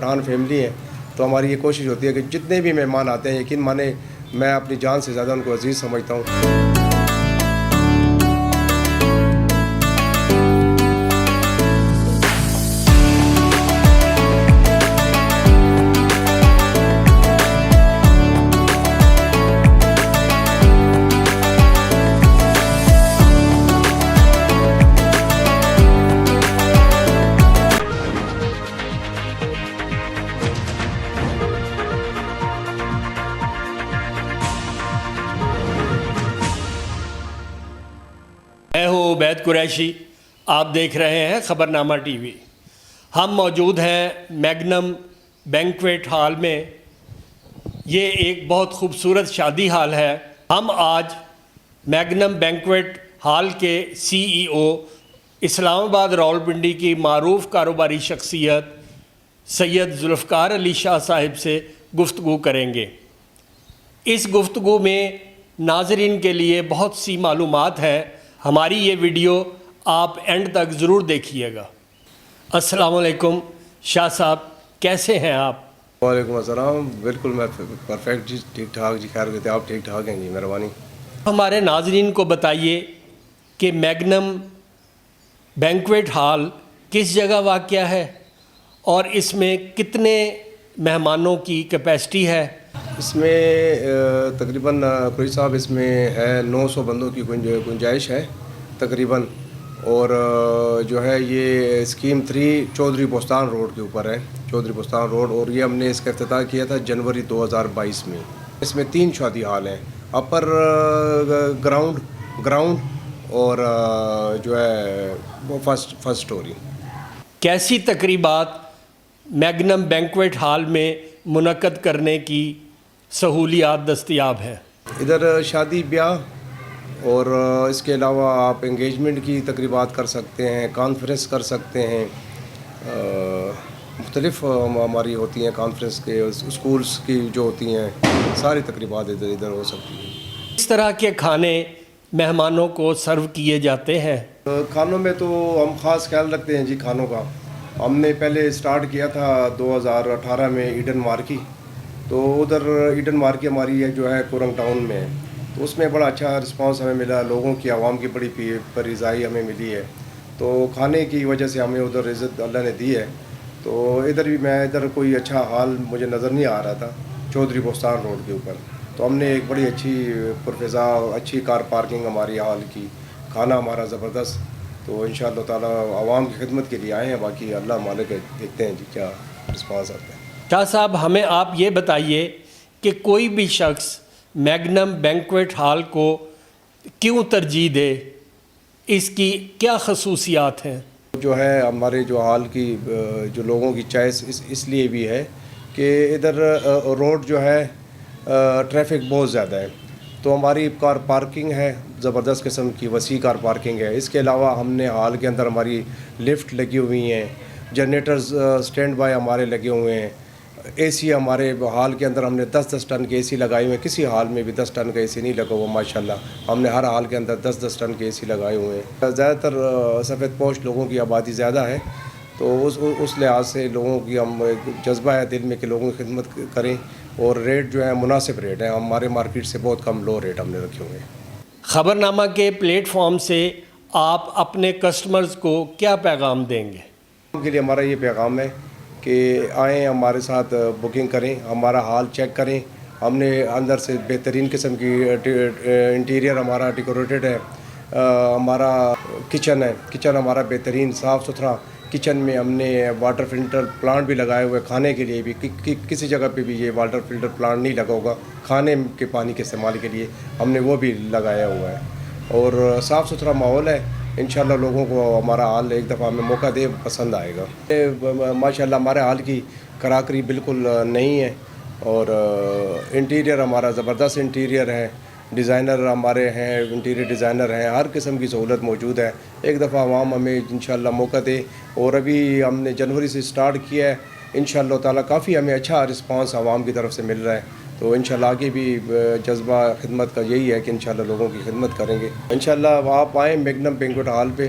Pathan family ہیں، تو ہماری یہ کوشش ہوتی ہے کہ جتنے بھی مہمان آتے ہیں، یقین مانیں میں اپنی جان سے زیادہ ان کو عزیز سمجھتا ہوں۔ میں ہوں عبید قریشی، آپ دیکھ رہے ہیں خبرنامہ ٹی وی۔ ہم موجود ہیں میگنم بینکویٹ ہال میں۔ یہ ایک بہت خوبصورت شادی ہال ہے۔ ہم آج میگنم بینکویٹ ہال کے سی ای او اسلام آباد راولپنڈی کی معروف کاروباری شخصیت سید ذوالفقار علی شاہ صاحب سے گفتگو کریں گے۔ اس گفتگو میں ناظرین کے لیے بہت سی معلومات ہے۔ ہماری یہ ویڈیو آپ اینڈ تک ضرور دیکھیے گا۔ السلام علیکم شاہ صاحب، کیسے ہیں آپ؟ وعلیکم السلام، بالکل میں پرفیکٹ جی، ٹھیک ٹھاک جی، خیر کہتے ہیں آپ ٹھیک ٹھاک ہیں جی، مہربانی۔ ہمارے ناظرین کو بتائیے کہ میگنم بینکویٹ ہال کس جگہ واقع ہے اور اس میں کتنے مہمانوں کی کیپیسٹی ہے؟ اس میں تقریباً کوئی صاحب اس میں ہے 900 بندوں کی گنجائش ہے تقریباً، اور جو ہے یہ اسکیم 3 چودھری بوستان روڈ کے اوپر ہے، چودھری بوستان روڈ، اور یہ ہم نے اس کا افتتاح کیا تھا جنوری 2022 میں۔ اس میں 3 شادی ہال ہیں، اپر گراؤنڈ اور جو ہے وہ فرسٹ اسٹوری۔ کیسی تقریبات میگنم بینکویٹ ہال میں منعقد کرنے کی سہولیات دستیاب ہیں؟ ادھر شادی بیاہ اور اس کے علاوہ آپ انگیجمنٹ کی تقریبات کر سکتے ہیں، کانفرنس کر سکتے ہیں، مختلف ہماری ہوتی ہیں کانفرنس کے، اسکولس کی جو ہوتی ہیں، ساری تقریبات ادھر ہو سکتی ہیں۔ اس طرح کے کھانے مہمانوں کو سرو کیے جاتے ہیں؟ کھانوں میں تو ہم خاص خیال رکھتے ہیں جی کھانوں کا۔ ہم نے پہلے سٹارٹ کیا تھا 2018 میں ایڈن مارکی، تو ادھر ایڈن مارکی ہماری جو ہے کورنگ ٹاؤن میں ہے، تو اس میں بڑا اچھا رسپانس ہمیں ملا، لوگوں کی عوام کی بڑی پذیرائی ہمیں ملی ہے، تو کھانے کی وجہ سے ہمیں ادھر عزت اللہ نے دی ہے۔ تو ادھر بھی ادھر کوئی اچھا حال مجھے نظر نہیں آ رہا تھا چودھری بوستان روڈ کے اوپر، تو ہم نے ایک بڑی اچھی پرفضا اچھی کار پارکنگ ہماری حال کی، کھانا ہمارا زبردست، تو انشاءاللہ تعالیٰ عوام کی خدمت کے لیے آئے ہیں، باقی اللہ مالک ہے، دیکھتے ہیں جی کیا رسپانس آتا ہے۔ شاہ صاحب، ہمیں آپ یہ بتائیے کہ کوئی بھی شخص میگنم بینکویٹ ہال کو کیوں ترجیح دے، اس کی کیا خصوصیات ہیں؟ جو ہے ہمارے جو حال کی جو لوگوں کی چوائس اس لیے بھی ہے کہ ادھر روڈ جو ہے ٹریفک بہت زیادہ ہے، تو ہماری کار پارکنگ ہے زبردست قسم کی، وسیع کار پارکنگ ہے۔ اس کے علاوہ ہم نے حال کے اندر ہماری لفٹ لگی ہوئی ہیں، جنریٹرز اسٹینڈ بائی ہمارے لگے ہوئے ہیں، اے سی ہمارے حال کے اندر ہم نے 10 ٹن کے اے سی لگائے ہوئے ہیں، کسی حال میں بھی 10 ٹن کا اے سی نہیں لگا ہوا ماشاءاللہ، ہم نے ہر حال کے اندر 10 ٹن کے اے سی لگائے ہوئے ہیں۔ زیادہ تر سفید پوش لوگوں کی آبادی زیادہ ہے، تو اس لحاظ سے لوگوں کی ہم جذبہ ہے دل میں کہ لوگوں کی خدمت کریں، اور ریٹ جو ہے مناسب ریٹ ہے، ہمارے مارکیٹ سے بہت کم لو ریٹ ہم نے رکھے ہوئے ہیں۔ خبرنامہ کے پلیٹ فارم سے آپ اپنے کسٹمرز کو کیا پیغام دیں گے؟ ان کے لیے ہمارا یہ پیغام ہے کہ آئیں ہمارے ساتھ بکنگ کریں، ہمارا ہال چیک کریں، ہم نے اندر سے بہترین قسم کی انٹیریئر ہمارا ڈیکوریٹڈ ہے، ہمارا کچن ہمارا بہترین صاف ستھرا، کچن میں ہم نے واٹر فلٹر پلانٹ بھی لگائے ہوئے، کھانے کے لیے بھی کسی جگہ پہ بھی یہ واٹر فلٹر پلانٹ نہیں لگا ہوگا، کھانے کے پانی کے استعمال کے لیے ہم نے وہ بھی لگایا ہوا ہے، اور صاف ستھرا ماحول ہے۔ انشاءاللہ لوگوں کو ہمارا حال ایک دفعہ ہمیں موقع دے پسند آئے گا۔ ماشاءاللہ ہمارے حال کی کراکری بالکل نہیں ہے، اور انٹیریئر ہمارا زبردست انٹیریئر ہے، ڈیزائنر ہمارے ہیں، انٹیریئر ڈیزائنر ہیں، ہر قسم کی سہولت موجود ہے۔ ایک دفعہ عوام ہمیں انشاءاللہ موقع دے، اور ابھی ہم نے جنوری سے سٹارٹ کیا ہے، انشاءاللہ تعالیٰ کافی ہمیں اچھا رسپانس عوام کی طرف سے مل رہا ہے، تو انشاءاللہ آگے بھی جذبہ خدمت کا یہی ہے کہ انشاءاللہ لوگوں کی خدمت کریں گے۔ انشاءاللہ آپ آئیں میگنم بینکویٹ ہال پہ،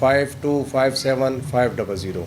5257 500।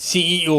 CEO